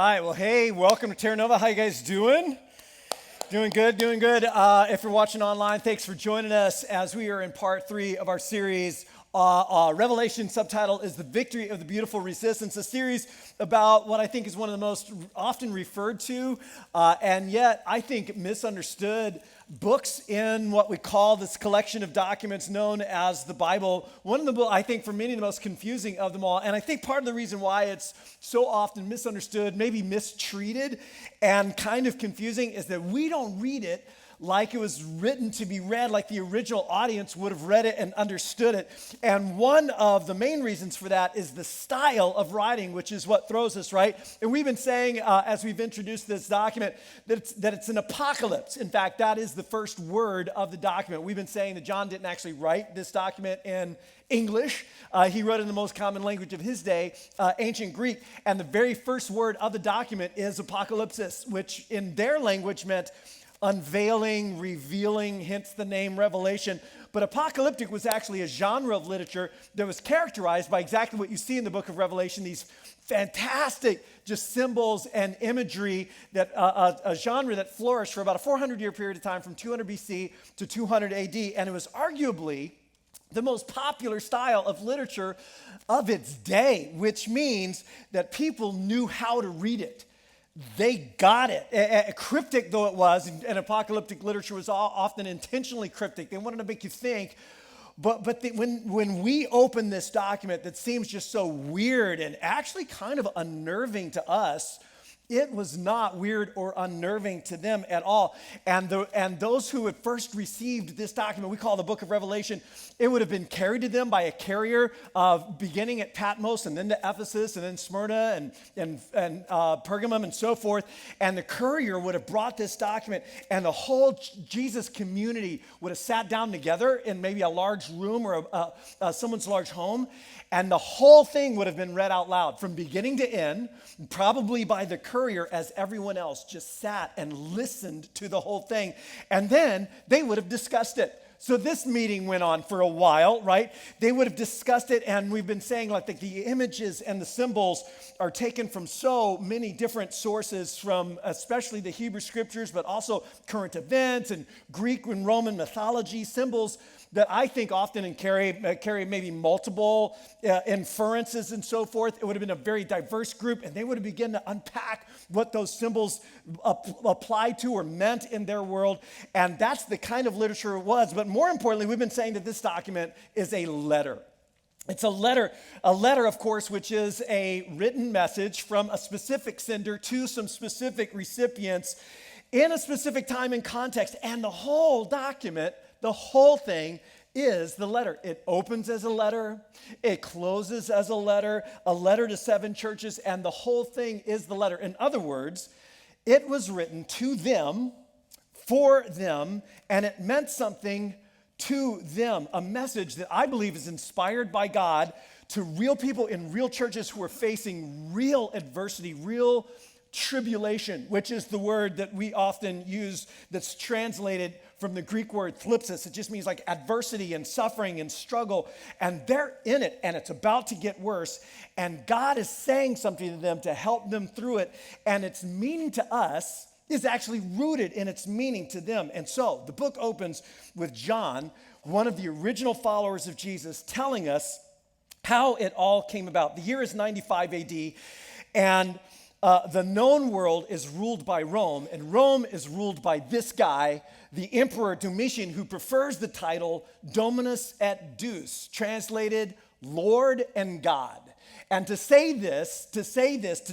right. Well, hey, welcome to Terra Nova. How you guys doing? Doing good, doing good. If you're watching online, thanks for joining us as we are in part 3 of our series. Revelation subtitle is The Victory of the Beautiful Resistance, a series about what I think is one of the most often referred to and yet I think misunderstood books in what we call this collection of documents known as the Bible. One of the, I think, for many, the most confusing of them all. And I think part of the reason why it's so often misunderstood, maybe mistreated, and kind of confusing is that we don't read it like it was written to be read, like the original audience would have read it and understood it. And one of the main reasons for that is the style of writing, which is what throws us, right? And we've been saying, as we've introduced this document, that it's an apocalypse. In fact, that is the first word of the document. We've been saying that John didn't actually write this document in English. He wrote in the most common language of his day, ancient Greek. And the very first word of the document is apocalypsis, which in their language meant unveiling, revealing, hence the name Revelation. But apocalyptic was actually a genre of literature that was characterized by exactly what you see in the book of Revelation, these fantastic just symbols and imagery, that a genre that flourished for about a 400-year period of time from 200 BC to 200 AD. And it was arguably the most popular style of literature of its day, which means that people knew how to read it. They got it. Cryptic though it was, and apocalyptic literature was often intentionally cryptic. They wanted to make you think. But when we open this document that seems just so weird and actually kind of unnerving to us, it was not weird or unnerving to them at all. And those who had first received this document, we call the book of Revelation, it would have been carried to them by a carrier beginning at Patmos and then to Ephesus and then Smyrna and Pergamum and so forth. And the courier would have brought this document, and the whole Jesus community would have sat down together in maybe a large room or someone's large home. And the whole thing would have been read out loud from beginning to end, probably by the courier, as everyone else just sat and listened to the whole thing. And then they would have discussed it. So this meeting went on for a while, right? They would have discussed it, and we've been saying like the images and the symbols are taken from so many different sources, from especially the Hebrew scriptures, but also current events and Greek and Roman mythology, symbols that I think often carry maybe multiple inferences and so forth. It would have been a very diverse group, and they would have begun to unpack what those symbols applied to or meant in their world. And that's the kind of literature it was. But more importantly, we've been saying that this document is a letter. It's a letter, of course, which is a written message from a specific sender to some specific recipients in a specific time and context. And the whole document, the whole thing is the letter. It opens as a letter, it closes as a letter to 7 churches, and the whole thing is the letter. In other words, it was written to them, for them, and it meant something to them, a message that I believe is inspired by God to real people in real churches who are facing real adversity, real tribulation, which is the word that we often use that's translated from the Greek word thlipsis. It just means like adversity and suffering and struggle. And they're in it, and it's about to get worse. And God is saying something to them to help them through it. And its meaning to us is actually rooted in its meaning to them. And so the book opens with John, one of the original followers of Jesus, telling us how it all came about. The year is 95 AD, and the known world is ruled by Rome, and Rome is ruled by this guy, the Emperor Domitian, who prefers the title Dominus et Deus, translated Lord and God. And to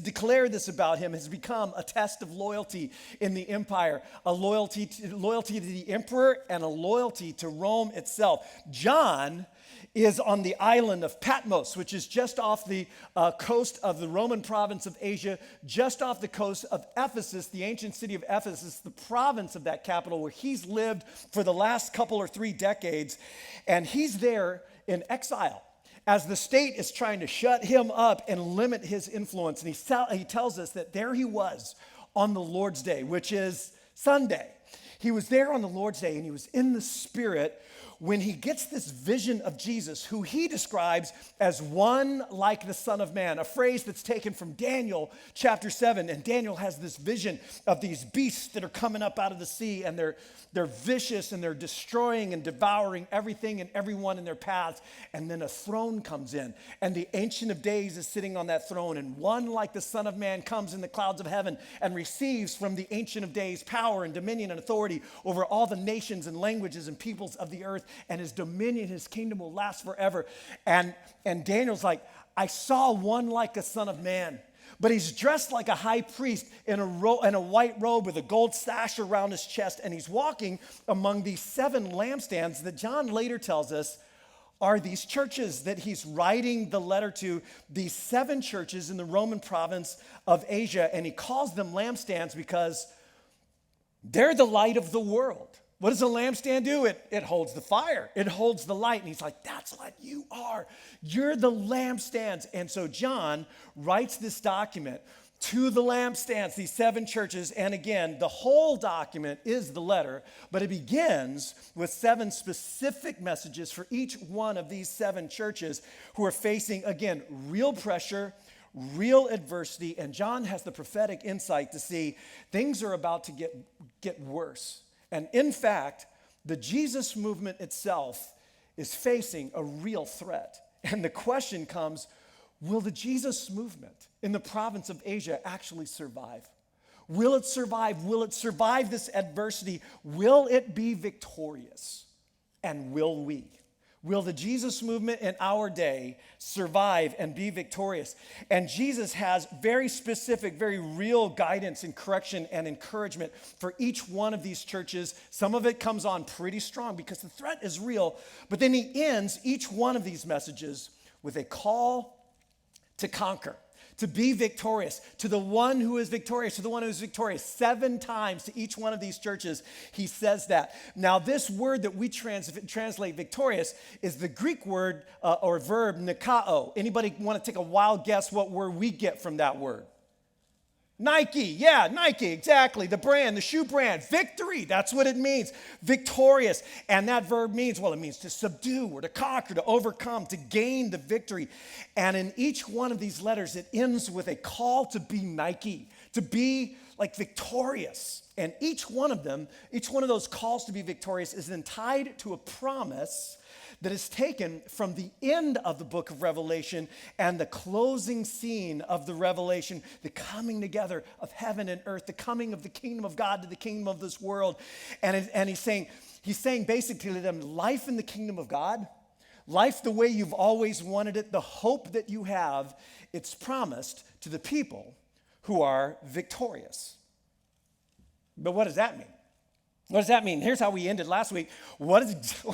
declare this about him has become a test of loyalty in the empire, a loyalty to the emperor and a loyalty to Rome itself. John is on the island of Patmos, which is just off the coast of the Roman province of Asia, just off the coast of Ephesus, the ancient city of Ephesus, the province of that capital where he's lived for the last couple or 3 decades. And he's there in exile as the state is trying to shut him up and limit his influence. And he tells us that there he was on the Lord's Day, which is Sunday. He was there on the Lord's Day, and he was in the Spirit when he gets this vision of Jesus, who he describes as one like the Son of Man, a phrase that's taken from Daniel chapter 7. And Daniel has this vision of these beasts that are coming up out of the sea, and they're vicious, and they're destroying and devouring everything and everyone in their paths. And then a throne comes in, and the Ancient of Days is sitting on that throne, and one like the Son of Man comes in the clouds of heaven and receives from the Ancient of Days power and dominion and authority over all the nations and languages and peoples of the earth, and his dominion, his kingdom will last forever. And Daniel's like, I saw one like a Son of Man, but he's dressed like a high priest in a white robe with a gold sash around his chest, and he's walking among these 7 lampstands that John later tells us are these churches that he's writing the letter to, these 7 churches in the Roman province of Asia, and he calls them lampstands because they're the light of the world. What does a lampstand do? It holds the fire. It holds the light. And he's like, that's what you are. You're the lampstands. And so John writes this document to the lampstands, these 7 churches. And again, the whole document is the letter, but it begins with 7 specific messages for each one of these 7 churches who are facing, again, real pressure, real adversity. And John has the prophetic insight to see things are about to get worse. And in fact, the Jesus movement itself is facing a real threat. And the question comes, will the Jesus movement in the province of Asia actually survive? Will it survive? Will it survive this adversity? Will it be victorious? And will we? Will the Jesus movement in our day survive and be victorious? And Jesus has very specific, very real guidance and correction and encouragement for each one of these churches. Some of it comes on pretty strong because the threat is real. But then he ends each one of these messages with a call to conquer, to be victorious, to the one who is victorious, to the one who is victorious. 7 times to each one of these churches, he says that. Now, this word that we translate victorious is the Greek word or verb nikao. Anybody want to take a wild guess what word we get from that word? Nike, yeah, Nike, exactly. The brand, the shoe brand, victory, that's what it means, victorious. And that verb means, well, it means to subdue or to conquer, to overcome, to gain the victory. And in each one of these letters, it ends with a call to be Nike, to be like victorious. And each one of them, each one of those calls to be victorious is then tied to a promise that is taken from the end of the book of Revelation and the closing scene of the Revelation, the coming together of heaven and earth, the coming of the kingdom of God to the kingdom of this world. And he's saying basically to them, life in the kingdom of God, life the way you've always wanted it, the hope that you have, it's promised to the people who are victorious. But what does that mean? What does that mean? Here's how we ended last week. What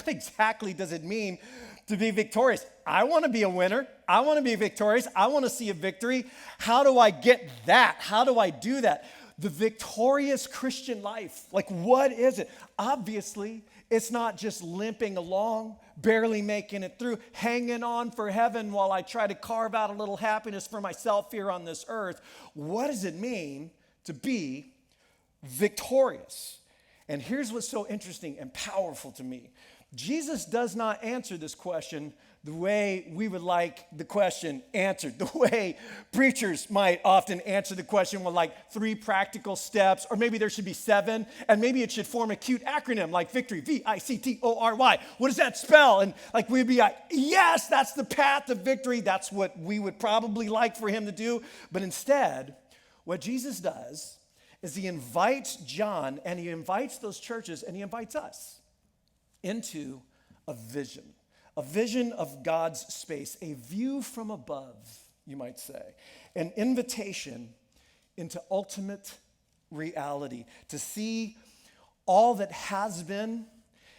exactly does it mean to be victorious? I want to be a winner. I want to be victorious. I want to see a victory. How do I get that? How do I do that? The victorious Christian life. Like, what is it? Obviously, it's not just limping along, barely making it through, hanging on for heaven while I try to carve out a little happiness for myself here on this earth. What does it mean to be victorious? And here's what's so interesting and powerful to me. Jesus does not answer this question the way we would like the question answered, the way preachers might often answer the question with like 3 practical steps, or maybe there should be 7, and maybe it should form a cute acronym like victory, V-I-C-T-O-R-Y. What does that spell? And like we'd be like, yes, that's the path to victory. That's what we would probably like for him to do. But instead, what Jesus does is he invites John and he invites those churches and he invites us into a vision of God's space, a view from above, you might say, an invitation into ultimate reality, to see all that has been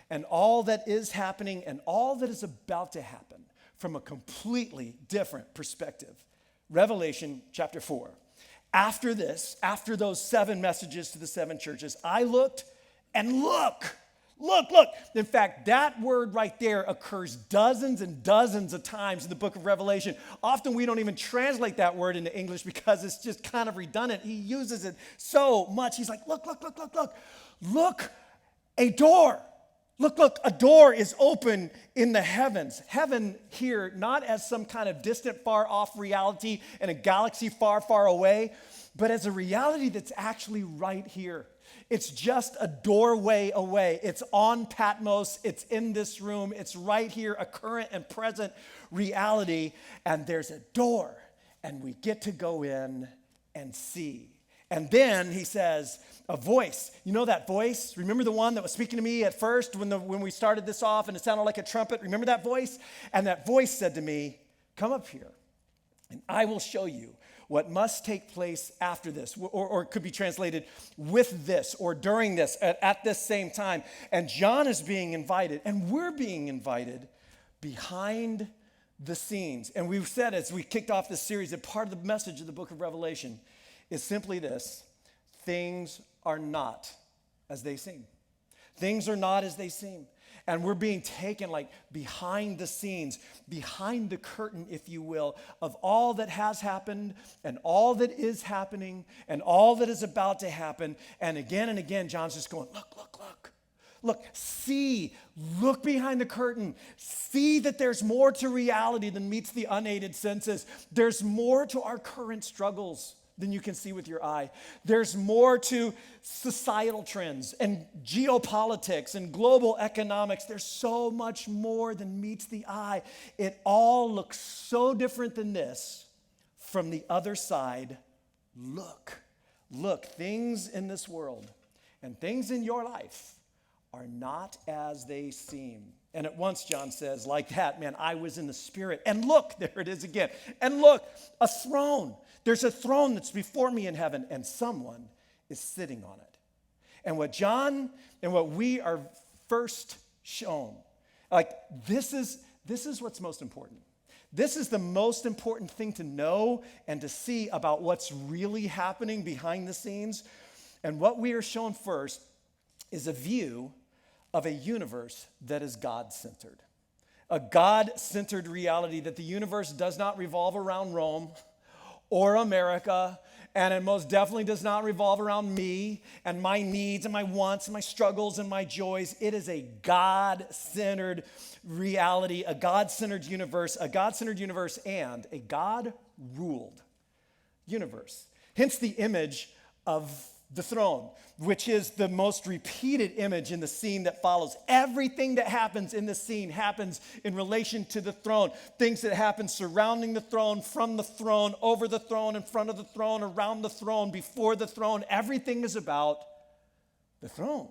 and all that is happening and all that is about to happen from a completely different perspective. Revelation chapter 4. After this, after those 7 messages to the 7 churches, I looked and look. In fact, that word right there occurs dozens and dozens of times in the book of Revelation. Often we don't even translate that word into English because it's just kind of redundant. He uses it so much. He's like, look. Look A door. Look, a door is open in the heavens. Heaven here, not as some kind of distant, far off reality in a galaxy far, far away, but as a reality that's actually right here. It's just a doorway away. It's on Patmos. It's in this room. It's right here, a current and present reality. And there's a door, and we get to go in and see. And then he says, a voice. You know that voice? Remember the one that was speaking to me at first when we started this off and it sounded like a trumpet? Remember that voice? And that voice said to me, come up here and I will show you what must take place after this, or it could be translated with this or during this, at this same time. And John is being invited, and we're being invited behind the scenes. And we've said as we kicked off this series that part of the message of the book of Revelation is simply this: things are not as they seem. Things are not as they seem. And we're being taken like behind the scenes, behind the curtain, if you will, of all that has happened and all that is happening and all that is about to happen. And again, John's just going, look. Look, see, look behind the curtain. See that there's more to reality than meets the unaided senses. There's more to our current struggles than you can see with your eye. There's more to societal trends and geopolitics and global economics. There's so much more than meets the eye. It all looks so different than this. From the other side, look, things in this world and things in your life are not as they seem. And at once, John says, like that, man, I was in the Spirit. And look, there it is again. And look, a throne. There's a throne that's before me in heaven, and someone is sitting on it. And what John and what we are first shown, like this is what's most important. This is the most important thing to know and to see about what's really happening behind the scenes. And what we are shown first is a view of a universe that is God-centered. A God-centered reality that the universe does not revolve around Rome or America, and it most definitely does not revolve around me and my needs and my wants and my struggles and my joys. It is a God-centered reality, a God-centered universe and a God-ruled universe. Hence the image of the throne, which is the most repeated image in the scene that follows. Everything that happens in the scene happens in relation to the throne. Things that happen surrounding the throne, from the throne, over the throne, in front of the throne, around the throne, before the throne. Everything is about the throne.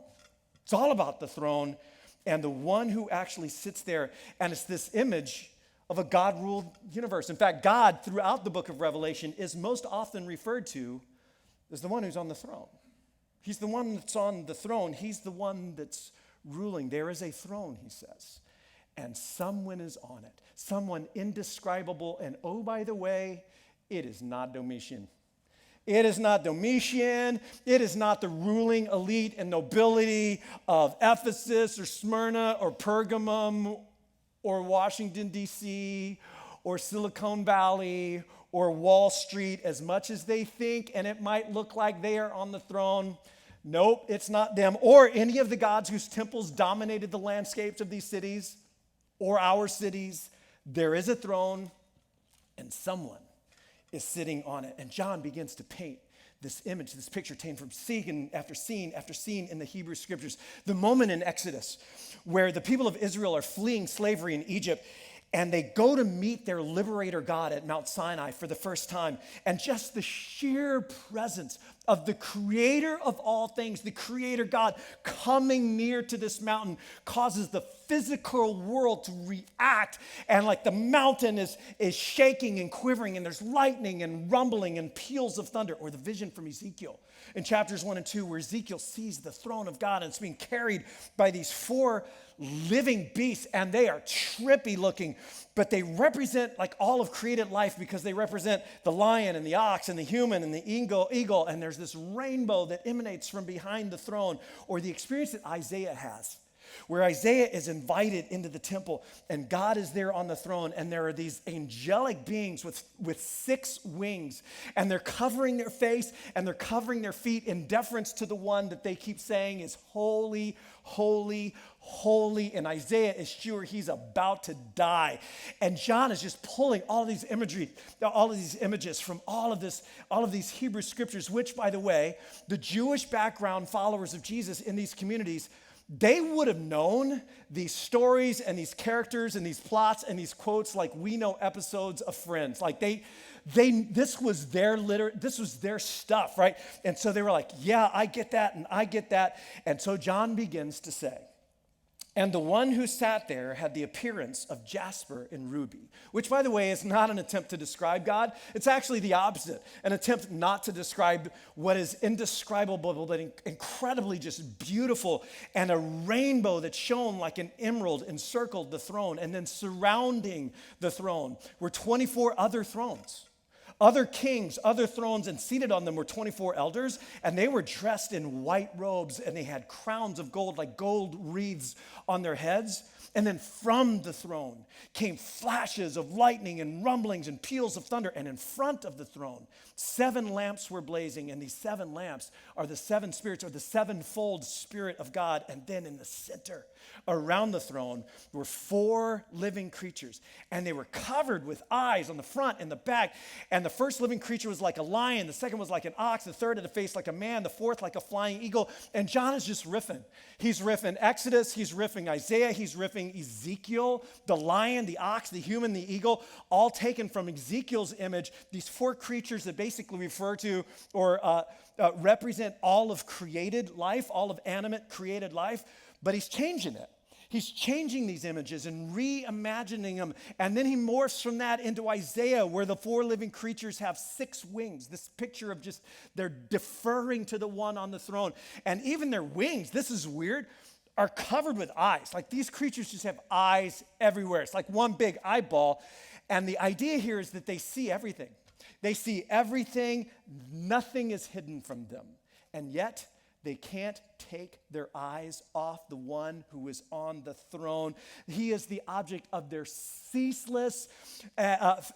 It's all about the throne and the one who actually sits there. And it's this image of a God-ruled universe. In fact, God, throughout the book of Revelation, is most often referred to as the one who's on the throne. He's the one that's on the throne. He's the one that's ruling. There is a throne, he says, and someone is on it. Someone indescribable. And oh, by the way, it is not Domitian. It is not Domitian. It is not the ruling elite and nobility of Ephesus or Smyrna or Pergamum or Washington, D.C. or Silicon Valley or Wall Street, as much as they think, and it might look like they are on the throne. Nope, it's not them, or any of the gods whose temples dominated the landscapes of these cities or our cities. There is a throne, and someone is sitting on it. And John begins to paint this image, this picture taken from scene after scene after scene in the Hebrew scriptures. The moment in Exodus where the people of Israel are fleeing slavery in Egypt, and they go to meet their liberator God at Mount Sinai for the first time. And just the sheer presence of the creator of all things, the creator God, coming near to this mountain causes the physical world to react. And like the mountain is shaking and quivering, and there's lightning and rumbling and peals of thunder. Or the vision from Ezekiel in chapters 1 and 2, where Ezekiel sees the throne of God, and it's being carried by these four living beasts, and they are trippy looking, but they represent like all of created life, because they represent the lion and the ox and the human and the eagle, and there's this rainbow that emanates from behind the throne. Or the experience that Isaiah has, where Isaiah is invited into the temple and God is there on the throne, and there are these angelic beings with 6 wings, and they're covering their face and they're covering their feet in deference to the one that they keep saying is holy, holy, holy, and Isaiah is sure he's about to die. And John is just pulling all of these images from all of these Hebrew scriptures, which, by the way, the Jewish background followers of Jesus in these communities, they would have known these stories and these characters and these plots and these quotes like we know episodes of Friends. Like this was their stuff, right? And so they were like, yeah, I get that and I get that. And so John begins to say, and the one who sat there had the appearance of jasper and ruby, which, by the way, is not an attempt to describe God. It's actually the opposite, an attempt not to describe what is indescribable, but incredibly just beautiful, and a rainbow that shone like an emerald encircled the throne, and then surrounding the throne were 24 other thrones. Other kings, other thrones, and seated on them were 24 elders, and they were dressed in white robes, and they had crowns of gold, like gold wreaths on their heads. And then from the throne came flashes of lightning and rumblings and peals of thunder. And in front of the throne, 7 lamps were blazing, and these 7 lamps are the 7 spirits, or the 7-fold Spirit of God. And then in the center, around the throne, were 4 living creatures, and they were covered with eyes on the front and the back. And the first living creature was like a lion, the second was like an ox, the third had a face like a man, the fourth like a flying eagle. And John is just riffing. He's riffing Exodus, he's riffing Isaiah, he's riffing Ezekiel, the lion, the ox, the human, the eagle, all taken from Ezekiel's image. These 4 creatures that basically refer to or represent all of created life, all of animate created life, but he's changing it. He's changing these images and reimagining them. And then he morphs from that into Isaiah, where the 4 living creatures have 6 wings. This picture of just, they're deferring to the one on the throne. And even their wings, this is weird, are covered with eyes. Like these creatures just have eyes everywhere. It's like one big eyeball. And the idea here is that they see everything. They see everything. Nothing is hidden from them. And yet, they can't take their eyes off the one who is on the throne. He is the object of their ceaseless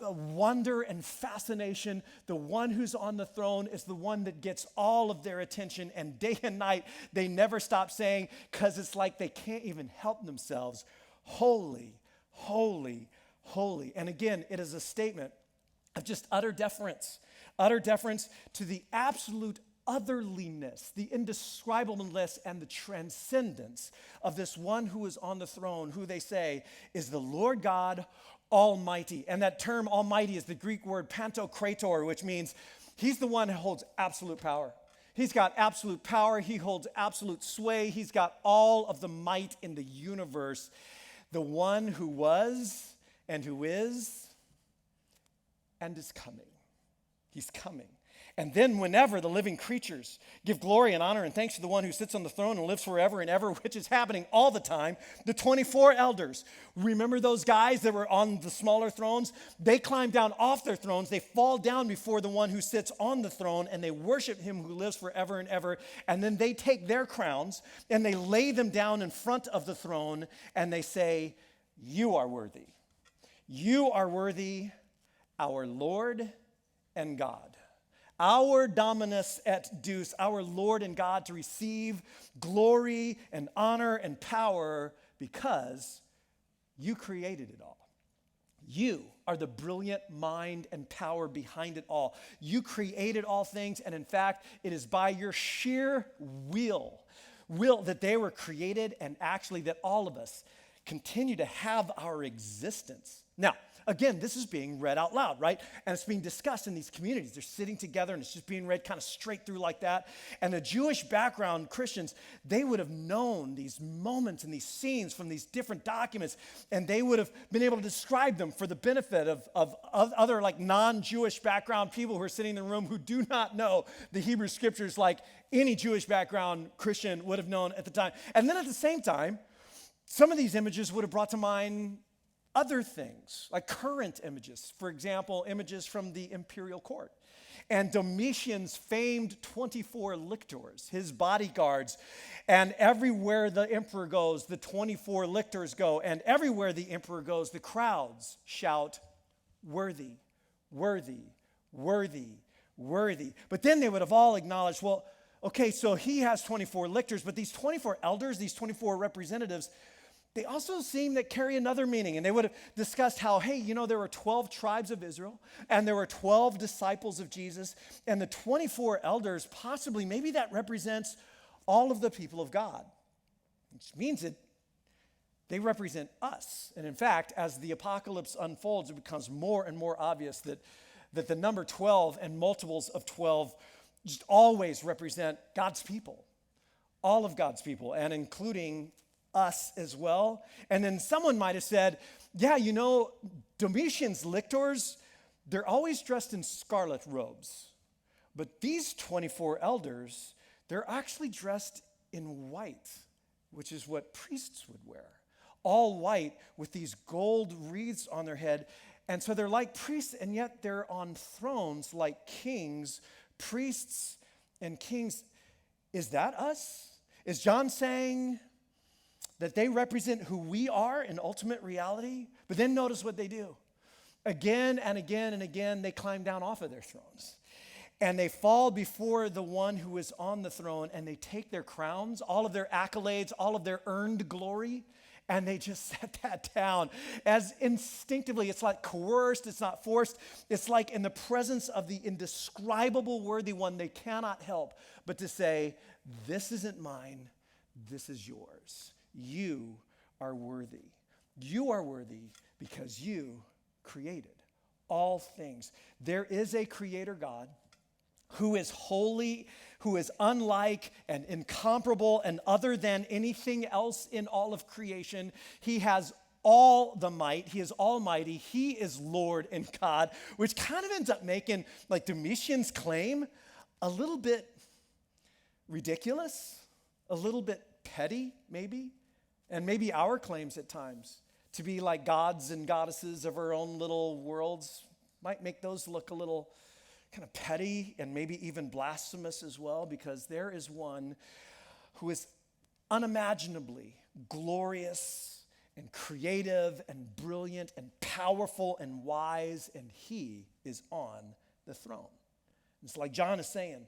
wonder and fascination. The one who's on the throne is the one that gets all of their attention. And day and night, they never stop saying, because it's like they can't even help themselves, holy, holy, holy. And again, it is a statement of just utter deference to the absolute otherliness, the indescribableness, and the transcendence of this one who is on the throne, who they say is the Lord God Almighty. And that term Almighty is the Greek word pantokrator, which means he's the one who holds absolute power. He's got absolute power. He holds absolute sway. He's got all of the might in the universe. The one who was and who is and is coming. He's coming. And then whenever the living creatures give glory and honor and thanks to the one who sits on the throne and lives forever and ever, which is happening all the time, the 24 elders, remember those guys that were on the smaller thrones? They climb down off their thrones, they fall down before the one who sits on the throne, and they worship him who lives forever and ever. And then they take their crowns and they lay them down in front of the throne, and they say, "You are worthy. You are worthy, our Lord and God. Our Dominus et Deus, our Lord and God, to receive glory and honor and power because you created it all. You are the brilliant mind and power behind it all. You created all things, and in fact, it is by your sheer will that they were created, and actually that all of us continue to have our existence." Now, again, this is being read out loud, right? And it's being discussed in these communities. They're sitting together and it's just being read kind of straight through like that. And the Jewish background Christians, they would have known these moments and these scenes from these different documents, and they would have been able to describe them for the benefit of other like non-Jewish background people who are sitting in the room who do not know the Hebrew scriptures like any Jewish background Christian would have known at the time. And then at the same time, some of these images would have brought to mind other things, like current images. For example, images from the imperial court. And Domitian's famed 24 lictors, his bodyguards. And everywhere the emperor goes, the 24 lictors go. And everywhere the emperor goes, the crowds shout, "Worthy, worthy, worthy, worthy." But then they would have all acknowledged, well, okay, so he has 24 lictors, but these 24 elders, these 24 representatives, they also seem that carry another meaning. And they would have discussed how, hey, there were 12 tribes of Israel, and there were 12 disciples of Jesus, and the 24 elders, possibly, maybe that represents all of the people of God, which means that they represent us. And in fact, as the apocalypse unfolds, it becomes more and more obvious that the number 12 and multiples of 12 just always represent God's people, all of God's people, and including us as well. And then someone might have said, yeah, Domitian's lictors, they're always dressed in scarlet robes. But these 24 elders, they're actually dressed in white, which is what priests would wear. All white with these gold wreaths on their head. And so they're like priests, and yet they're on thrones like kings, priests and kings. Is that us? Is John saying that they represent who we are in ultimate reality? But then notice what they do. Again and again and again, they climb down off of their thrones. And they fall before the one who is on the throne, and they take their crowns, all of their accolades, all of their earned glory, and they just set that down as instinctively. It's like coerced, it's not forced. It's like in the presence of the indescribable worthy one, they cannot help but to say, this isn't mine, this is yours. You are worthy. You are worthy because you created all things. There is a creator God who is holy, who is unlike and incomparable and other than anything else in all of creation. He has all the might. He is almighty. He is Lord and God, which kind of ends up making like Domitian's claim a little bit ridiculous, a little bit petty maybe, and maybe our claims at times to be like gods and goddesses of our own little worlds might make those look a little kind of petty and maybe even blasphemous as well, because there is one who is unimaginably glorious and creative and brilliant and powerful and wise, and he is on the throne. It's like John is saying,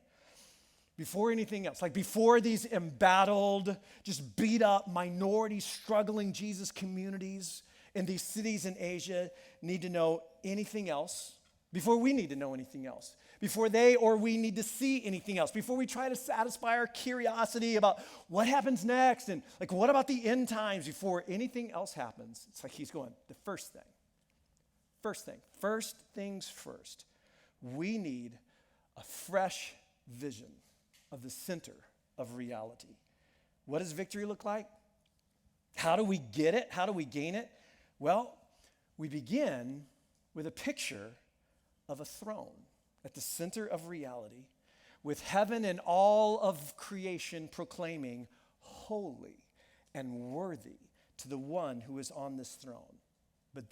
before anything else, like before these embattled, just beat up, minority, struggling Jesus communities in these cities in Asia need to know anything else, before we need to know anything else, before they or we need to see anything else, before we try to satisfy our curiosity about what happens next and like what about the end times, before anything else happens, it's like he's going, the first things first, we need a fresh vision of the center of reality. What does victory look like? How do we get it? How do we gain it? Well, we begin with a picture of a throne at the center of reality, with heaven and all of creation proclaiming holy and worthy to the one who is on this throne. But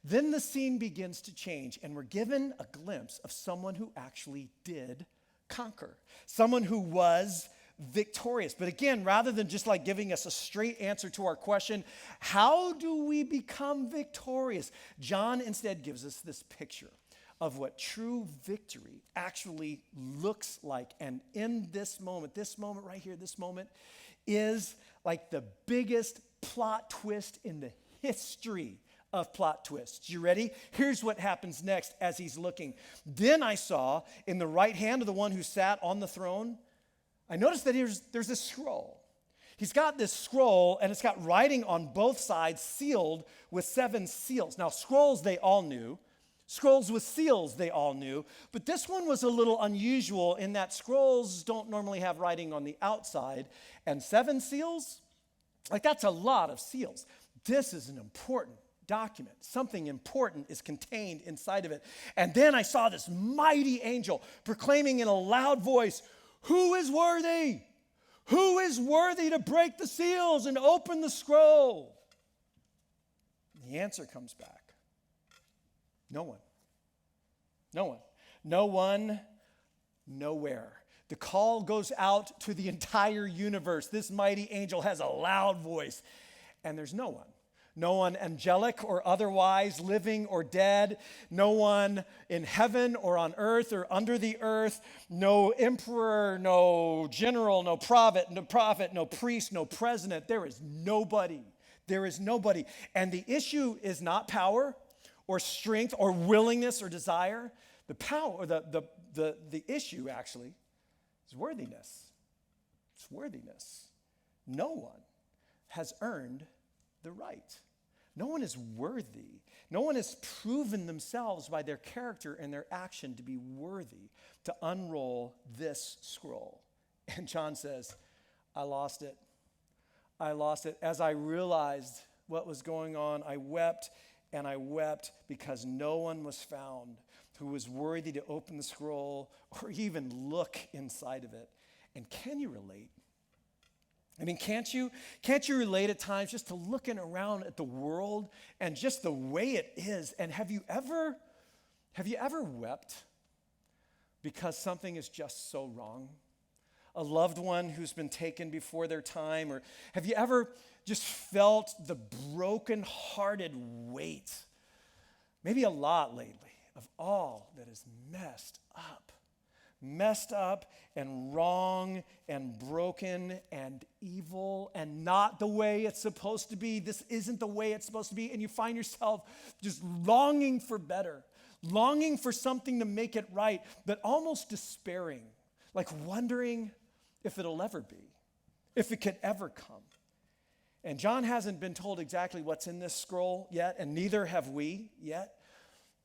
then the scene begins to change, and we're given a glimpse of someone who actually did conquer, someone who was victorious. But again, rather than just like giving us a straight answer to our question, how do we become victorious? John instead gives us this picture of what true victory actually looks like. And in this moment right here, this moment is like the biggest plot twist in the history of plot twists. You ready? Here's what happens next as he's looking. Then I saw in the right hand of the one who sat on the throne, I noticed that there's this scroll. He's got this scroll, and it's got writing on both sides sealed with 7 seals. Now, scrolls they all knew. Scrolls with seals they all knew. But this one was a little unusual in that scrolls don't normally have writing on the outside. And 7 seals, like that's a lot of seals. This is an important document. Something important is contained inside of it. And then I saw this mighty angel proclaiming in a loud voice, "Who is worthy? Who is worthy to break the seals and open the scroll?" The answer comes back. No one. No one. No one, nowhere. The call goes out to the entire universe. This mighty angel has a loud voice, and there's no one. No one angelic or otherwise, living or dead. No one in heaven or on earth or under the earth. No emperor, no general, no prophet, no priest, no president. There is nobody. There is nobody. And the issue is not power or strength or willingness or desire. The power, the issue actually is worthiness. It's worthiness. No one has earned the right. No one is worthy. No one has proven themselves by their character and their action to be worthy to unroll this scroll. And John says, I lost it. I lost it. As I realized what was going on, I wept and I wept because no one was found who was worthy to open the scroll or even look inside of it. And can you relate? I mean, can't you relate at times just to looking around at the world and just the way it is? And have you ever wept because something is just so wrong? A loved one who's been taken before their time? Or have you ever just felt the broken-hearted weight, maybe a lot lately, of all that is messed up and wrong and broken and evil and not the way it's supposed to be? This isn't the way it's supposed to be. And you find yourself just longing for better, longing for something to make it right, but almost despairing, like wondering if it'll ever be, if it could ever come. And John hasn't been told exactly what's in this scroll yet, and neither have we yet,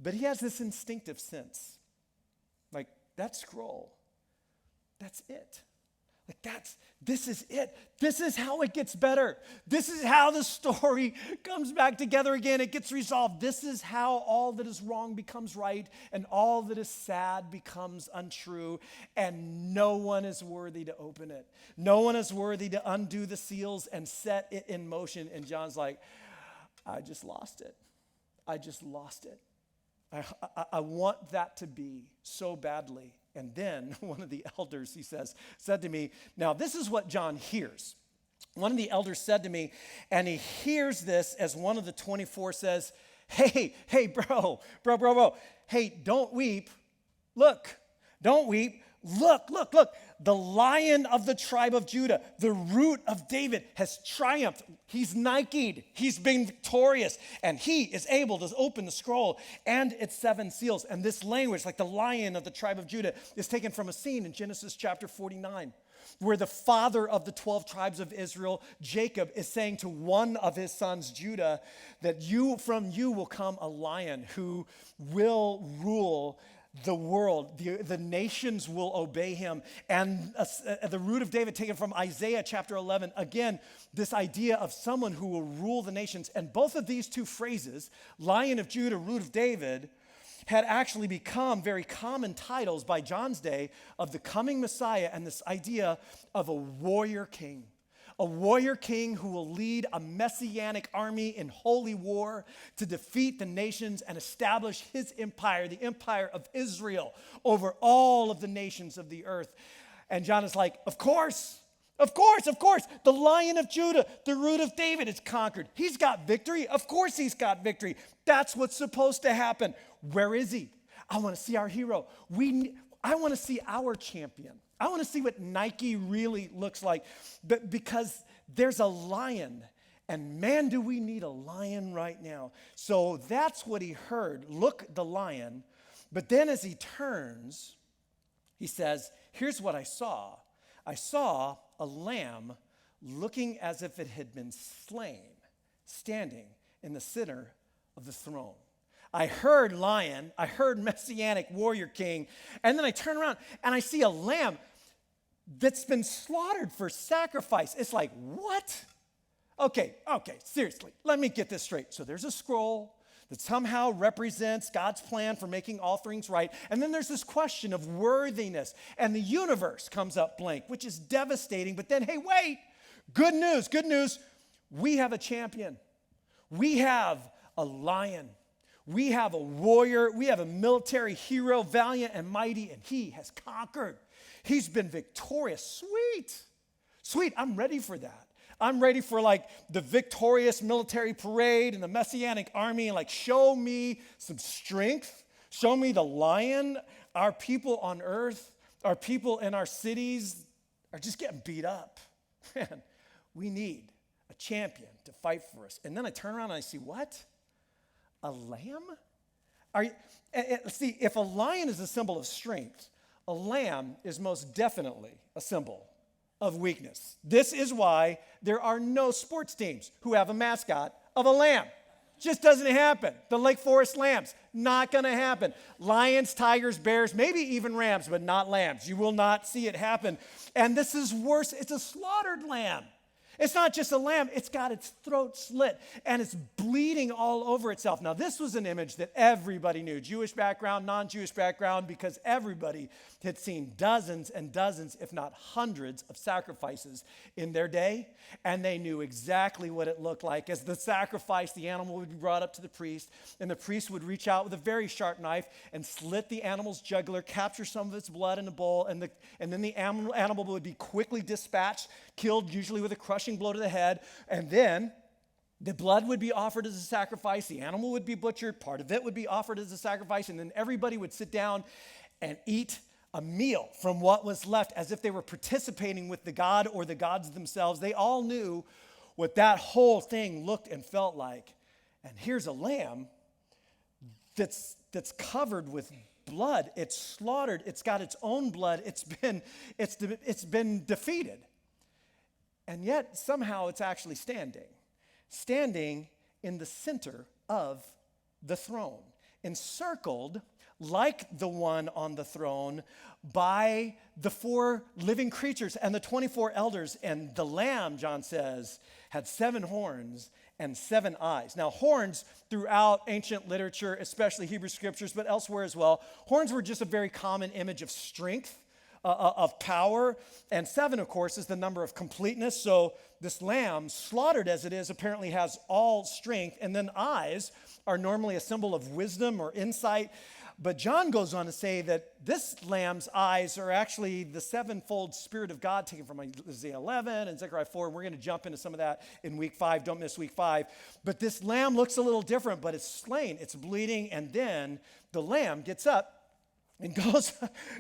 but he has this instinctive sense. Like, that scroll, that's it. Like, this is it. This is how it gets better. This is how the story comes back together again. It gets resolved. This is how all that is wrong becomes right and all that is sad becomes untrue, and no one is worthy to open it. No one is worthy to undo the seals and set it in motion. And John's like, I just lost it. I just lost it. I want that to be so badly. And then one of the elders, he said to me, now this is what John hears. One of the elders said to me, and he hears this as one of the 24 says, hey, bro. Hey, don't weep. Look, don't weep. Look. The Lion of the tribe of Judah, the Root of David, has triumphed. He's Nike'd. He's been victorious. And he is able to open the scroll and its 7 seals. And this language, like the Lion of the tribe of Judah, is taken from a scene in Genesis chapter 49, where the father of the 12 tribes of Israel, Jacob, is saying to one of his sons, Judah, that from you will come a lion who will rule the world. The nations will obey him. And the Root of David, taken from Isaiah chapter 11, again, this idea of someone who will rule the nations. And both of these two phrases, Lion of Judah, Root of David, had actually become very common titles by John's day of the coming Messiah and this idea of a warrior king. A warrior king who will lead a messianic army in holy war to defeat the nations and establish his empire, the empire of Israel, over all of the nations of the earth. And John is like, of course. The Lion of Judah, the Root of David is conquered. He's got victory. Of course he's got victory. That's what's supposed to happen. Where is he? I want to see our hero. I want to see our champion. I want to see what Nike really looks like, but because there's a lion, and man, do we need a lion right now. So that's what he heard. Look, the lion. But then as he turns, he says, here's what I saw. I saw a lamb looking as if it had been slain, standing in the center of the throne. I heard lion, I heard messianic warrior king, and then I turn around and I see a lamb that's been slaughtered for sacrifice. It's like, what? Okay, seriously, let me get this straight. So there's a scroll that somehow represents God's plan for making all things right. And then there's this question of worthiness, and the universe comes up blank, which is devastating. But then, hey, wait, good news. We have a champion. We have a lion. We have a warrior. We have a military hero, valiant and mighty, and he has conquered. He's been victorious. Sweet. Sweet. I'm ready for that. I'm ready for like the victorious military parade and the messianic army and like show me some strength. Show me the lion. Our people on earth, our people in our cities are just getting beat up. Man, we need a champion to fight for us. And then I turn around and I see what? A lamb? See, if a lion is a symbol of strength, a lamb is most definitely a symbol of weakness. This is why there are no sports teams who have a mascot of a lamb. Just doesn't happen. The Lake Forest Lambs, not going to happen. Lions, tigers, bears, maybe even rams, but not lambs. You will not see it happen. And this is worse. It's a slaughtered lamb. It's not just a lamb, it's got its throat slit and it's bleeding all over itself. Now, this was an image that everybody knew, Jewish background, non-Jewish background, because everybody had seen dozens and dozens, if not hundreds, of sacrifices in their day, and they knew exactly what it looked like. As the sacrifice, the animal would be brought up to the priest, and the priest would reach out with a very sharp knife and slit the animal's jugular, capture some of its blood in a bowl, and then the animal would be quickly dispatched, killed usually with a crushing blow to the head, and then the blood would be offered as a sacrifice, the animal would be butchered, part of it would be offered as a sacrifice, and then everybody would sit down and eat a meal from what was left as if they were participating with the god or the gods themselves. They all knew what that whole thing looked and felt like. And here's a lamb that's covered with blood. It's slaughtered. It's got its own blood. It's been defeated. And yet somehow it's actually standing in the center of the throne, encircled like the one on the throne by the 4 living creatures and the 24 elders. And the lamb, John says, had 7 horns and 7 eyes. Now, horns throughout ancient literature, especially Hebrew scriptures, but elsewhere as well, horns were just a very common image of strength, of power. And 7, of course, is the number of completeness. So this lamb, slaughtered as it is, apparently has all strength. And then eyes are normally a symbol of wisdom or insight. But John goes on to say that this lamb's eyes are actually the 7-fold Spirit of God taken from Isaiah 11 and Zechariah 4. And we're going to jump into some of that in week 5. Don't miss week 5. But this lamb looks a little different, but it's slain. It's bleeding. And then the lamb gets up and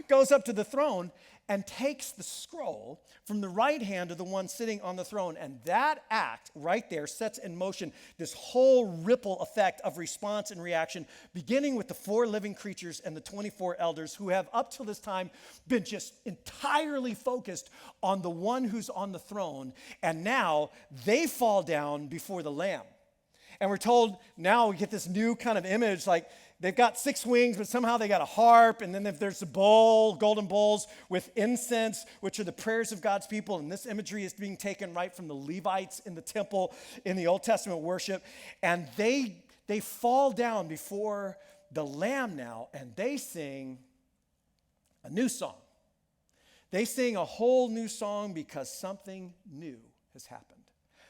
goes up to the throne and takes the scroll from the right hand of the one sitting on the throne. And that act right there sets in motion this whole ripple effect of response and reaction, beginning with the 4 living creatures and the 24 elders who have up till this time been just entirely focused on the one who's on the throne. And now they fall down before the Lamb. And we're told now we get this new kind of image, like they've got 6 wings, but somehow they got a harp. And then there's a bowl, golden bowls with incense, which are the prayers of God's people. And this imagery is being taken right from the Levites in the temple in the Old Testament worship. And they fall down before the Lamb now, and they sing a new song. They sing a whole new song because something new has happened.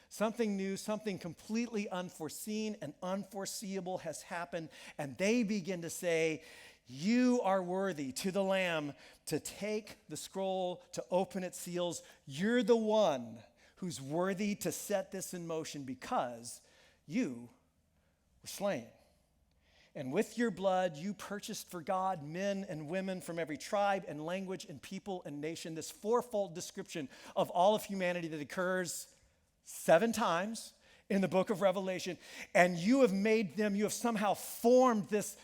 Something new, something completely unforeseen and unforeseeable has happened, and they begin to say, "You are worthy to the Lamb to take the scroll, to open its seals. You're the one who's worthy to set this in motion because you were slain. And with your blood, you purchased for God men and women from every tribe and language and people and nation." This 4-fold description of all of humanity that occurs 7 times in the book of Revelation. And you have made them, you have somehow formed this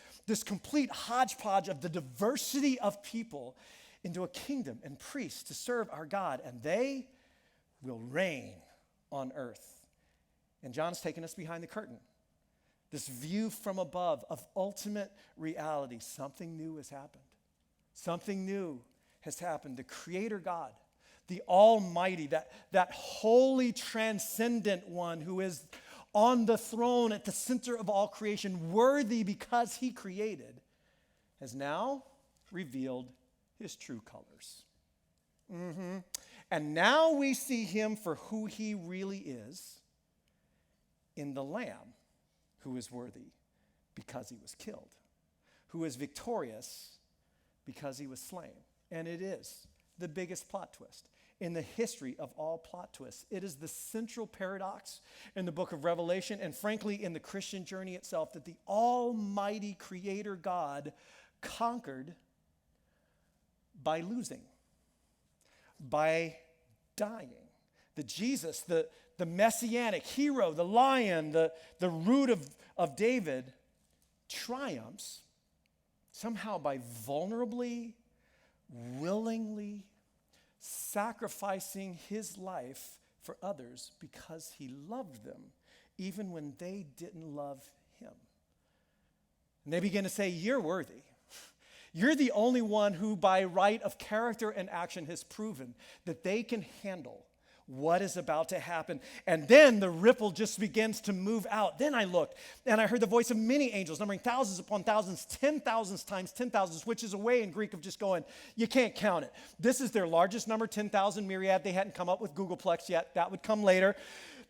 complete hodgepodge of the diversity of people into a kingdom and priests to serve our God. And they will reign on earth. And John's taken us behind the curtain. This view from above of ultimate reality. Something new has happened. Something new has happened. The Creator God, the Almighty, that holy, transcendent one who is on the throne at the center of all creation, worthy because he created, has now revealed his true colors. And now we see him for who he really is in the Lamb who is worthy because he was killed, who is victorious because he was slain. And it is the biggest plot twist in the history of all plot twists. It is the central paradox in the book of Revelation, and frankly in the Christian journey itself, that the almighty creator God conquered by losing, by dying. That Jesus, the messianic hero, the lion, the root of David, triumphs somehow by vulnerably, willingly sacrificing his life for others because he loved them, even when they didn't love him. And they begin to say, you're worthy. You're the only one who, by right of character and action, has proven that they can handle what is about to happen. And then the ripple just begins to move out. Then I looked, and I heard the voice of many angels, numbering thousands upon thousands, 10,000s times 10,000s, which is a way in Greek of just going, you can't count it. This is their largest number, 10,000 myriad. They hadn't come up with Googleplex yet. That would come later.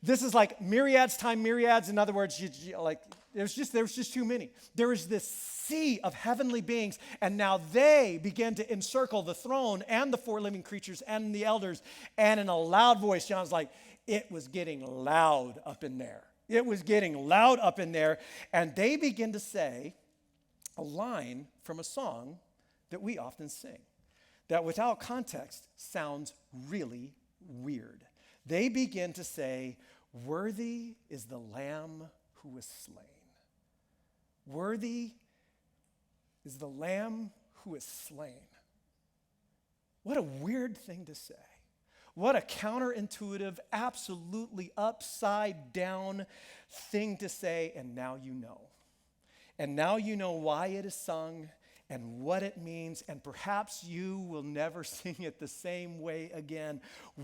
This is like myriads times myriads. In other words, there's just too many. There is this sea of heavenly beings, and now they begin to encircle the throne and the four living creatures and the elders. And in a loud voice, John's like, it was getting loud up in there. It was getting loud up in there. And they begin to say a line from a song that we often sing, that without context sounds really weird. They begin to say, worthy is the Lamb who was slain. Worthy is the Lamb who is slain. What a weird thing to say. What a counterintuitive, absolutely upside down thing to say, and now you know. And now you know why it is sung and what it means, and perhaps you will never sing it the same way again.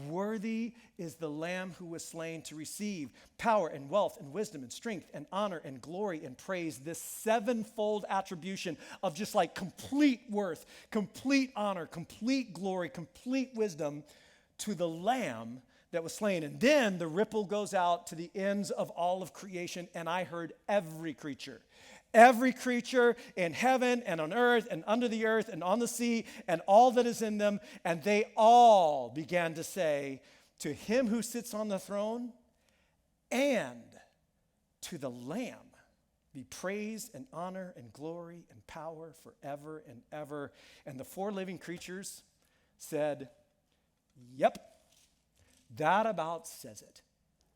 Worthy is the Lamb who was slain to receive power and wealth and wisdom and strength and honor and glory and praise, this sevenfold attribution of just like complete worth, complete honor, complete glory, complete wisdom to the Lamb that was slain. And then the ripple goes out to the ends of all of creation, and I heard every creature in heaven and on earth and under the earth and on the sea and all that is in them, and they all began to say, to him who sits on the throne and to the Lamb be praise and honor and glory and power forever and ever. And the four living creatures said, yep, that about says it.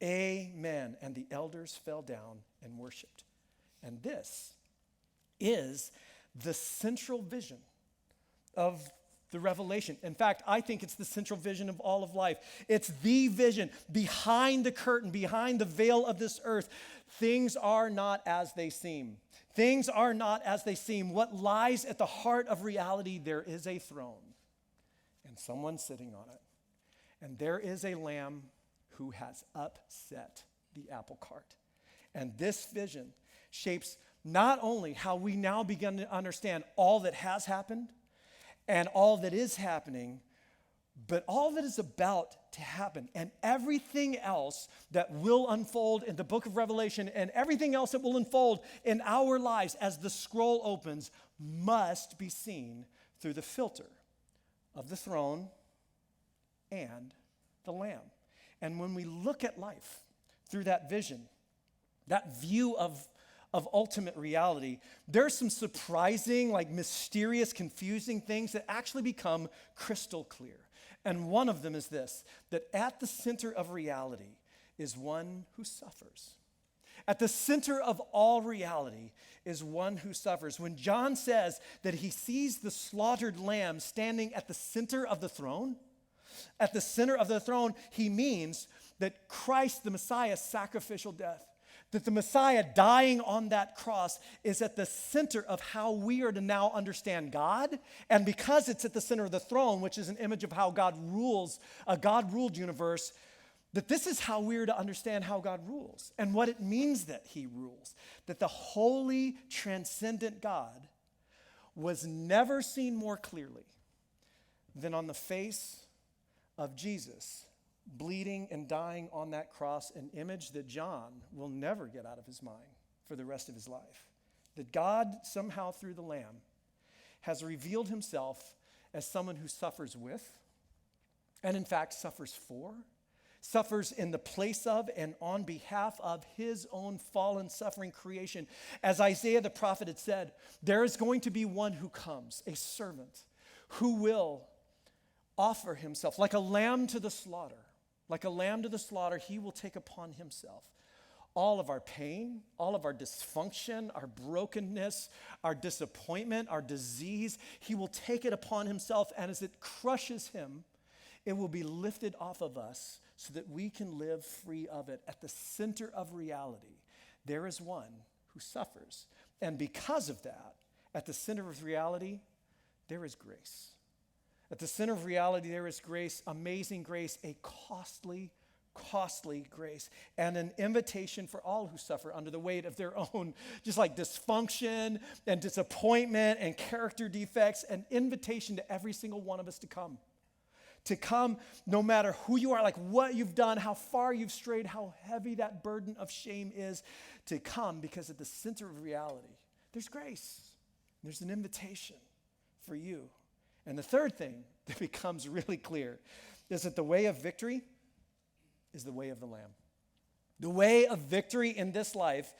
Amen. And the elders fell down and worshiped. And this is the central vision of the Revelation. In fact, I think it's the central vision of all of life. It's the vision behind the curtain, behind the veil of this earth. Things are not as they seem. Things are not as they seem. What lies at the heart of reality, there is a throne and someone sitting on it. And there is a Lamb who has upset the apple cart. And this vision shapes not only how we now begin to understand all that has happened and all that is happening, but all that is about to happen and everything else that will unfold in the book of Revelation and everything else that will unfold in our lives as the scroll opens must be seen through the filter of the throne and the Lamb. And when we look at life through that vision, that view of ultimate reality, there's some surprising, like mysterious, confusing things that actually become crystal clear. And one of them is this, that at the center of reality is one who suffers. At the center of all reality is one who suffers. When John says that he sees the slaughtered lamb standing at the center of the throne, he means that Christ, the Messiah's sacrificial death, that the Messiah dying on that cross is at the center of how we are to now understand God. And because it's at the center of the throne, which is an image of how God rules, a God-ruled universe, that this is how we're to understand how God rules and what it means that he rules. That the holy, transcendent God was never seen more clearly than on the face of Jesus, bleeding and dying on that cross, an image that John will never get out of his mind for the rest of his life. That God, somehow through the Lamb, has revealed himself as someone who suffers with, and in fact suffers for, suffers in the place of and on behalf of his own fallen, suffering creation. As Isaiah the prophet had said, there is going to be one who comes, a servant, who will offer himself like a lamb to the slaughter. Like a lamb to the slaughter, he will take upon himself all of our pain, all of our dysfunction, our brokenness, our disappointment, our disease. He will take it upon himself, and as it crushes him, it will be lifted off of us so that we can live free of it. At the center of reality, there is one who suffers. And because of that, at the center of reality, there is grace. At the center of reality, there is grace, amazing grace, a costly grace, and an invitation for all who suffer under the weight of their own, just like dysfunction and disappointment and character defects, an invitation to every single one of us to come. To come no matter who you are, like what you've done, how far you've strayed, how heavy that burden of shame is, to come, because at the center of reality, there's grace. There's an invitation for you. And the third thing that becomes really clear is that the way of victory is the way of the Lamb. The way of victory in this life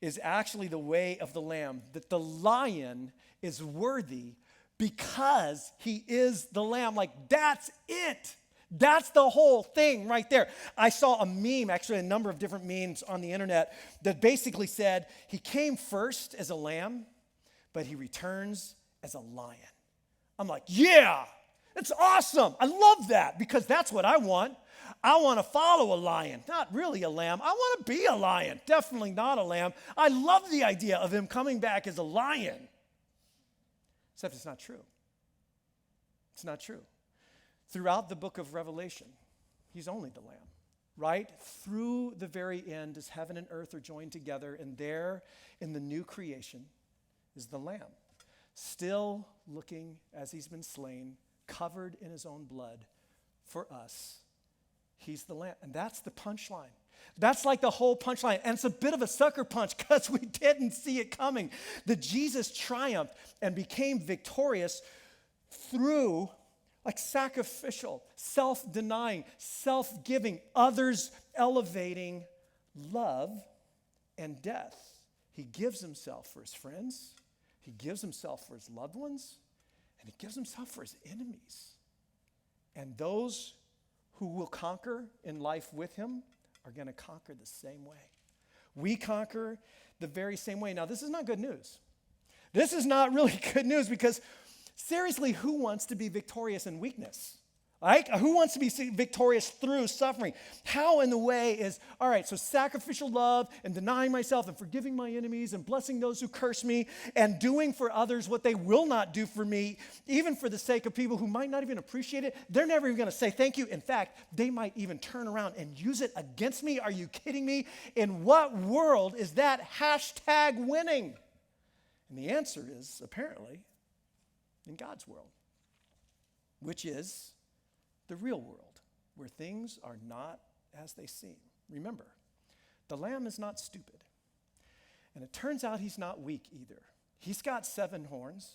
is actually the way of the Lamb, that the lion is worthy because he is the Lamb. Like, that's it. That's the whole thing right there. I saw a meme, actually a number of different memes on the internet, that basically said he came first as a lamb, but he returns as a lion. I'm like, yeah, that's awesome. I love that, because that's what I want. I want to follow a lion, not really a lamb. I want to be a lion, definitely not a lamb. I love the idea of him coming back as a lion. Except it's not true. It's not true. Throughout the book of Revelation, he's only the Lamb, right? Through the very end, as heaven and earth are joined together, and there in the new creation is the Lamb, still looking as he's been slain, covered in his own blood for us. He's the Lamb. And that's the punchline. That's like the whole punchline. And it's a bit of a sucker punch because we didn't see it coming. That Jesus triumphed and became victorious through like sacrificial, self-denying, self-giving, others elevating love and death. He gives himself for his friends. He gives himself for his loved ones. And he gives himself for his enemies. And those who will conquer in life with him are going to conquer the same way. We conquer the very same way. Now, this is not good news. This is not really good news, because seriously, who wants to be victorious in weakness? Right? Who wants to be victorious through suffering? How in the way is, all right, so sacrificial love and denying myself and forgiving my enemies and blessing those who curse me and doing for others what they will not do for me, even for the sake of people who might not even appreciate it. They're never even going to say thank you. In fact, they might even turn around and use it against me. Are you kidding me? In what world is that hashtag winning? And the answer is apparently in God's world, which is the real world, where things are not as they seem. Remember, the Lamb is not stupid. And it turns out he's not weak either. He's got 7 horns,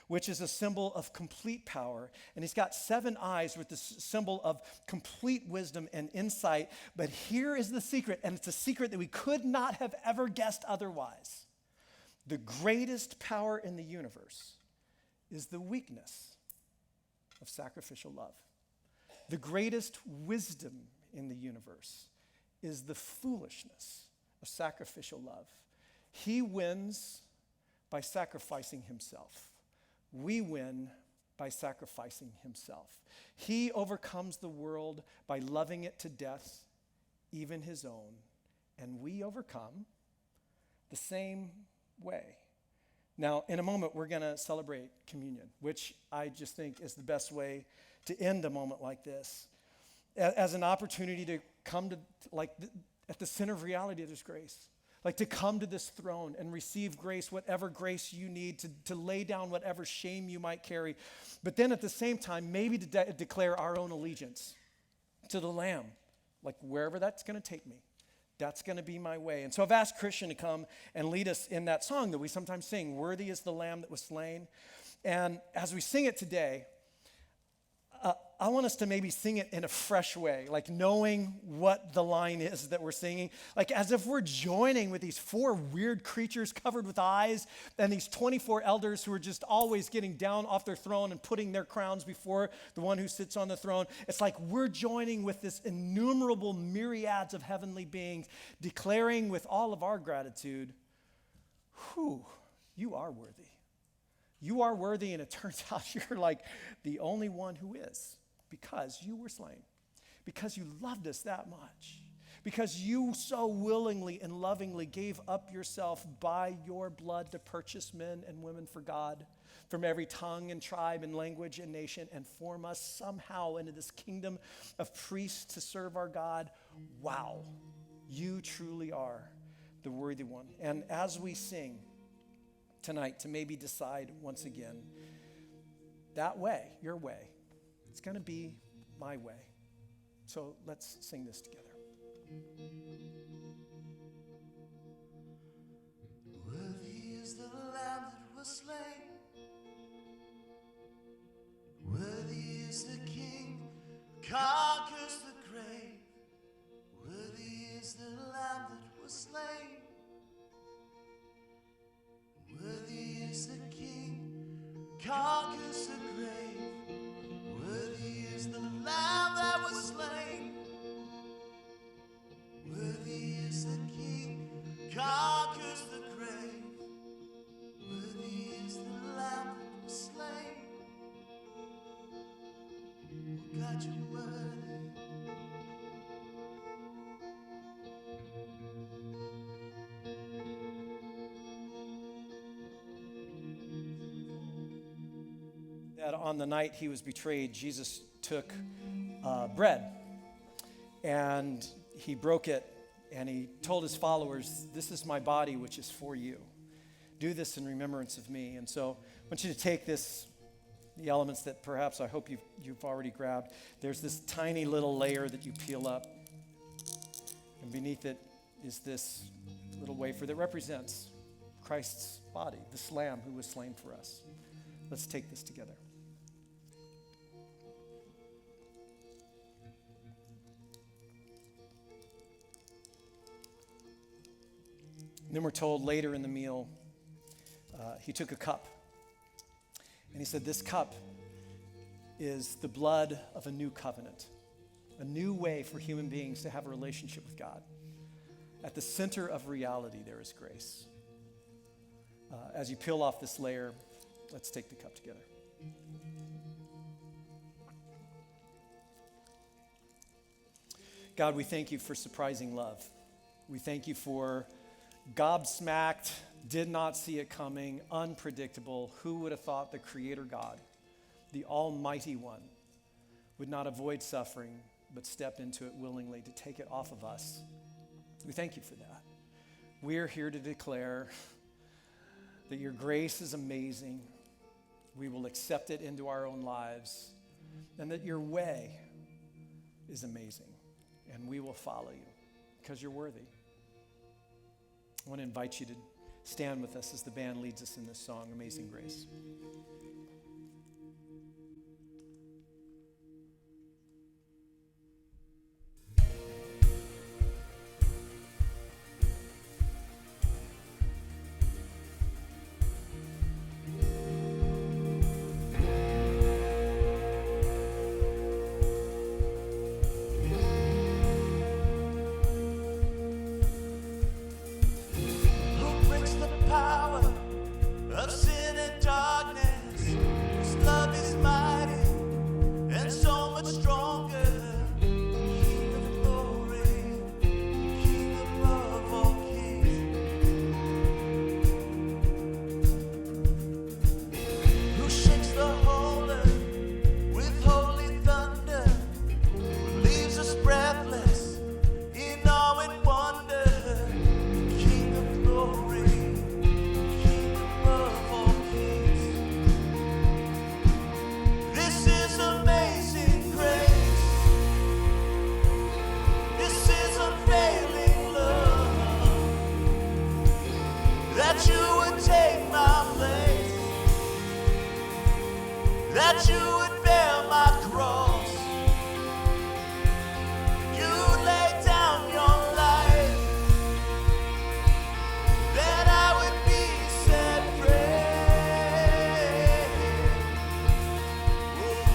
which is a symbol of complete power. And he's got 7 eyes, with the symbol of complete wisdom and insight. But here is the secret, and it's a secret that we could not have ever guessed otherwise. The greatest power in the universe is the weakness of sacrificial love. The greatest wisdom in the universe is the foolishness of sacrificial love. He wins by sacrificing himself. We win by sacrificing himself. He overcomes the world by loving it to death, even his own. And we overcome the same way. Now, in a moment, we're going to celebrate communion, which I just think is the best way to end a moment like this, as an opportunity to come to, at the center of reality, there's grace. Like, to come to this throne and receive grace, whatever grace you need, to lay down whatever shame you might carry. But then at the same time, maybe to declare our own allegiance to the Lamb, like wherever that's going to take me. That's going to be my way. And so I've asked Christian to come and lead us in that song that we sometimes sing, Worthy is the Lamb that was slain. And as we sing it today, I want us to maybe sing it in a fresh way, like knowing what the line is that we're singing, like as if we're joining with these 4 weird creatures covered with eyes and these 24 elders who are just always getting down off their throne and putting their crowns before the one who sits on the throne. It's like we're joining with this innumerable myriads of heavenly beings, declaring with all of our gratitude, you are worthy. You are worthy, and it turns out you're like the only one who is, because you were slain, because you loved us that much, because you so willingly and lovingly gave up yourself by your blood to purchase men and women for God from every tongue and tribe and language and nation and form us somehow into this kingdom of priests to serve our God. Wow, you truly are the worthy one. And as we sing tonight, to maybe decide once again, that way, your way, it's going to be my way. So let's sing this together. Worthy is the Lamb that was slain. Worthy is the King who conquers the grave. Worthy is the Lamb that was slain. Worthy is the King who conquers the grave. Worthy is the Lamb that was slain. Worthy is the King who conquers the grave. Worthy is the Lamb that was slain. Oh God, you're worthy. That on the night he was betrayed, Jesus took bread and he broke it and he told his followers, "This is my body, which is for you. Do this in remembrance of me." And so I want you to take this, the elements that perhaps I hope you've already grabbed. There's this tiny little layer that you peel up, and beneath it is this little wafer that represents Christ's body, this lamb who was slain for us. Let's take this together. And then we're told later in the meal, he took a cup and he said, "This cup is the blood of a new covenant, a new way for human beings to have a relationship with God. At the center of reality, there is grace." As you peel off this layer, let's take the cup together. God, we thank you for surprising love. We thank you for gobsmacked, did not see it coming, unpredictable. Who would have thought the Creator God, the Almighty One, would not avoid suffering, but step into it willingly to take it off of us? We thank you for that. We're here to declare that your grace is amazing. We will accept it into our own lives, and that your way is amazing, and we will follow you because you're worthy. I want to invite you to stand with us as the band leads us in this song, Amazing Grace. Who breaks the power of sin and darkness? that you would bear my cross. You laid down your life that I would be set free.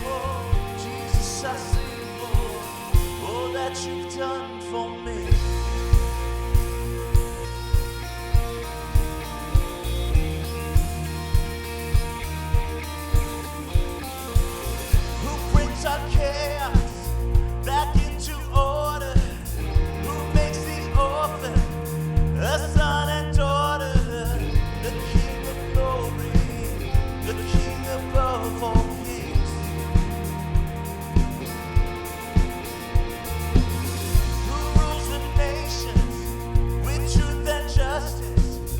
Oh, Jesus, I sing for all that you've done for me. Who brings our chaos back into order? Who makes the orphan a son and daughter? The King of glory, the King above all kings. Who rules the nations with truth and justice,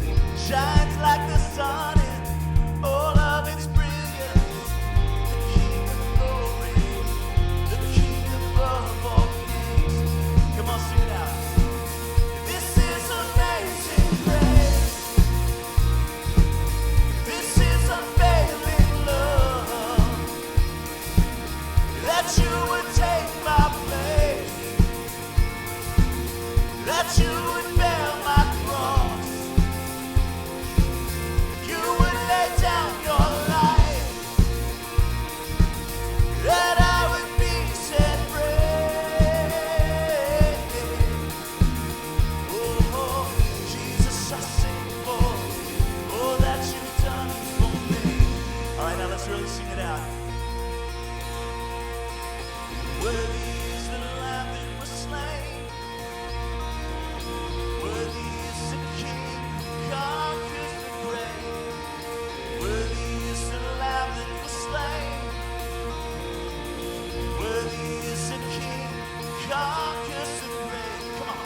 shines like the sun in all of its brilliance. The King of glory, the King above all kings. Come on, sing it out. This is amazing grace. This is unfailing love. That you would take my place. That you would bear my cross. You would lay down your life. That I would be set free. Oh, Jesus, I sing for all that you've done for me. All right, now let's really sing it out. Worthy is the Lamb that was slain. Worthy is the King who conquers the grave. Worthy is the Lamb that was slain. Worthy is the King who conquers the grave. Come on.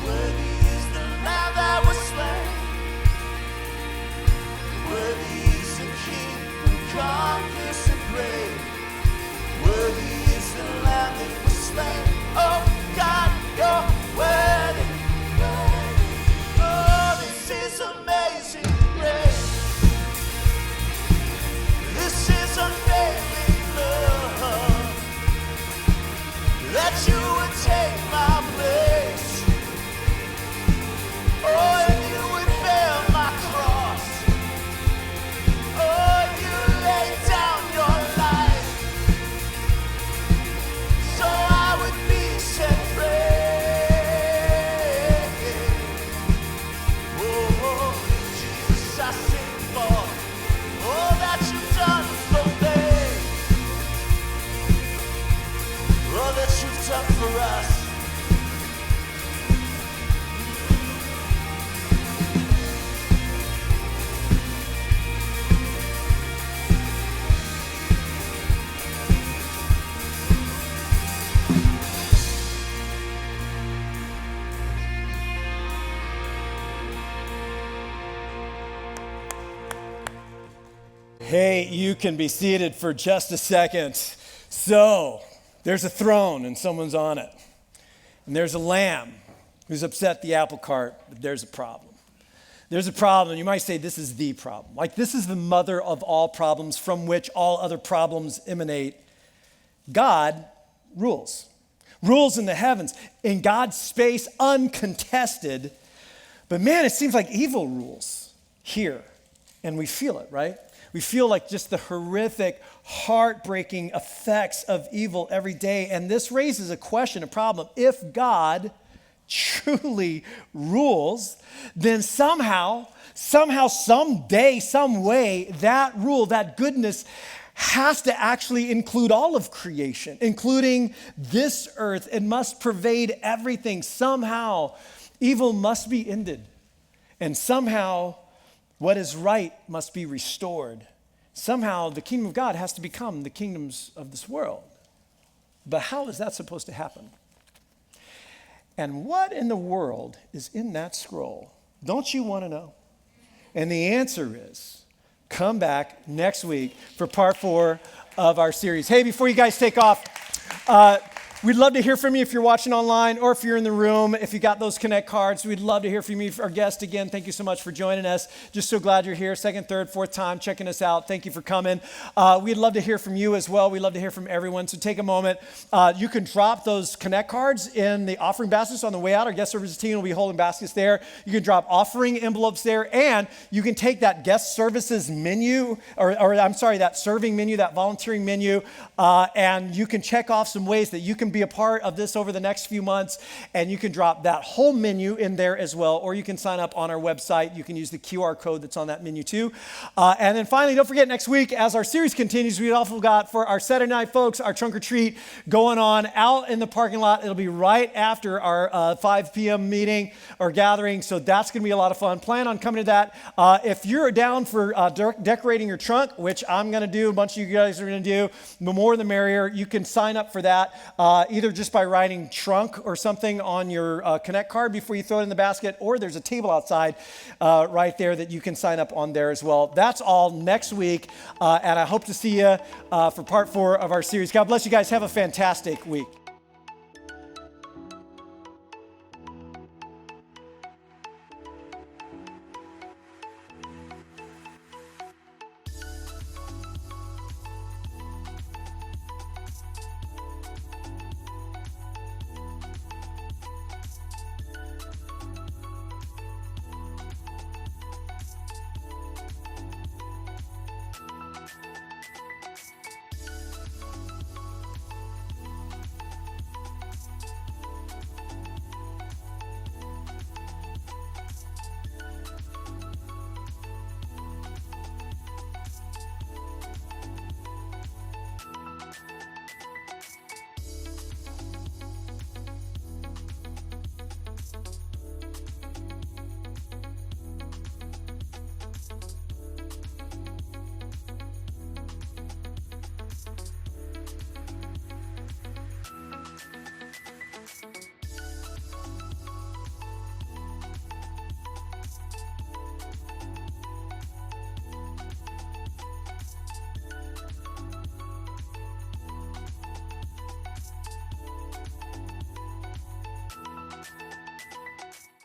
Worthy is the Lamb that was slain. Worthy is the King who conquers the grave. Worthy is the Lamb that was slain. Oh God, you're worthy. Oh, this is amazing grace. This is unfailing love. That you would take my place. Oh, and you would bear my cross. Oh, you laid down your life so I would be set free. Oh, Jesus, I sing for all that you've done for me. All that you've done for us. Hey, you can be seated for just a second. So, there's a throne and someone's on it. And there's a lamb who's upset the apple cart, but there's a problem. There's a problem. You might say this is the problem. Like this is the mother of all problems from which all other problems emanate. God rules. Rules in the heavens. In God's space, uncontested. But man, it seems like evil rules here. And we feel it, right? We feel like just the horrific, heartbreaking effects of evil every day. And this raises a question, a problem. If God truly rules, then somehow, someday, some way, that rule, that goodness has to actually include all of creation, including this earth. It must pervade everything. Somehow, evil must be ended. And somehow, what is right must be restored. Somehow, the kingdom of God has to become the kingdoms of this world. But how is that supposed to happen? And what in the world is in that scroll? Don't you want to know? And the answer is, come back next week for part 4 of our series. Hey, before you guys take off, We'd love to hear from you if you're watching online or if you're in the room. If you got those Connect cards, we'd love to hear from you. Our guest, again, thank you so much for joining us. Just so glad you're here. Second, third, fourth time checking us out. Thank you for coming. We'd love to hear from you as well. We'd love to hear from everyone. So take a moment. You can drop those Connect cards in the offering baskets on the way out. Our guest services team will be holding baskets there. You can drop offering envelopes there, and you can take that guest services menu, that serving menu, that volunteering menu, and you can check off some ways that you can be a part of this over the next few months, and you can drop that whole menu in there as well, or you can sign up on our website. You can use the QR code that's on that menu too. And then finally, don't forget, next week, as our series continues, we also got for our Saturday night folks, our trunk or treat going on out in the parking lot. It'll be right after our 5 p.m. meeting or gathering, so that's going to be a lot of fun. Plan on coming to that. If you're down for decorating your trunk, which I'm going to do, a bunch of you guys are going to do, the more the merrier. You can sign up for that either just by writing trunk or something on your Connect card before you throw it in the basket, or there's a table outside right there that you can sign up on there as well. That's all next week, and I hope to see you for part 4 of our series. God bless you guys. Have a fantastic week.